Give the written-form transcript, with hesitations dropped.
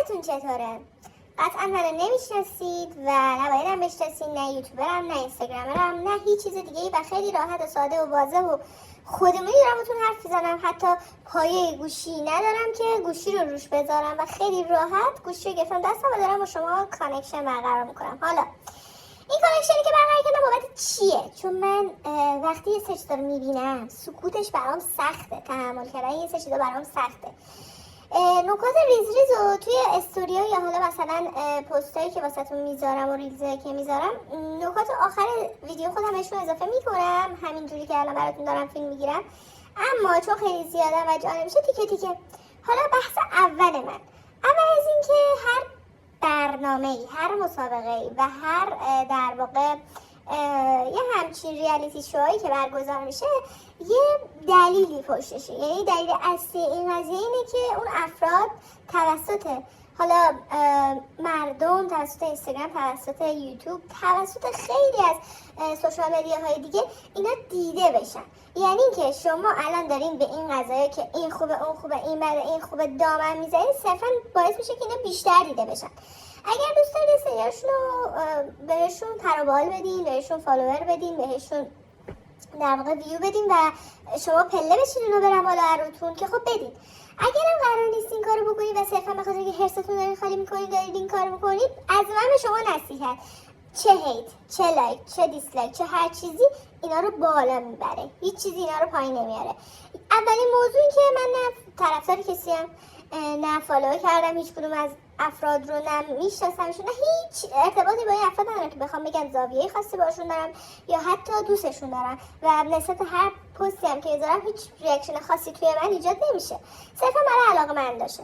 حالتون چطوره؟ قطعا منو نمیشناسید و نباید هم بشناسید، نه یوتیوبرم، نه اینستاگرامرم، نه هیچ چیز دیگه ای و خیلی راحت و ساده و واضح و خودمونی دارم بهتون حرف میزنم. حتی پایه گوشی ندارم که گوشی رو روش بذارم و خیلی راحت گوشی رو گرفتم دستم و دارم با شما کانکشن برقرار میکنم. حالا این کانکشنی که برقرار کردم بابت چیه؟ چون من وقتی یه چیزا رو میبینم سکوتش برام سخته، تحمل کردن یه چیزا برام سخته. نکات ریز ریز رو توی استوریا یا حالا مثلا پستایی که واسهتون میذارم و ریلزایی که میذارم نکات آخر ویدیو خودم بهشون اضافه میکنم، همینجوری که الان براتون دارم فیلم میگیرم. اما چون خیلی زیادم و جالب میشه تیکه تیکه. حالا بحث اول من، اول از این که هر برنامه‌ای، هر مسابقه‌ای و هر در واقع یه همچین ریالیتی شوهایی که برگزار میشه یه دلیلی پشتشه. یعنی دلیل اصلی این قضیه اینه که اون افراد توسط حالا مردم، توسط اینستاگرام، توسط یوتیوب، توسط خیلی از سوشال مدیاهای دیگه اینا دیده بشن. یعنی که شما الان دارین به این قضايا که این خوبه اون خوبه این بده این خوبه دامن میزنید، صرفا باعث میشه که اینا بیشتر دیده بشن. اگر دوست دارید سریاشون رو بهشون ترابال بدین، بهشون فالوور بدین، بهشون در واقع ویو بدین و شما پله بشین اونو برن بالا عروتون که خب بدین. اگرم قرار نیست این کارو بکنید و صرفا به خاطر اینکه حرستون دارین خالی میکنید دارید این کارو بکنید، از من به شما نصیحت، چه هیت، چه لایک، چه دیسلایک، چه هر چیزی اینا رو بالا میبره، هیچ چیزی اینا رو پایین نمیاره. اولین موضوع این که من نه طرفدار کسی ام، نه فالو کردم هیچ کدوم از افراد رو، نه میشناسمشون، نه هیچ ارتباطی با این افراد ندارم که بخوام بگم زاویه خاصی باشون دارم یا حتی دوستشون دارم و نسبت هر پستی هم که بذارم هیچ ریاکشن خاصی توی من ایجاد نمیشه، صرفا برای علاقه من داشته.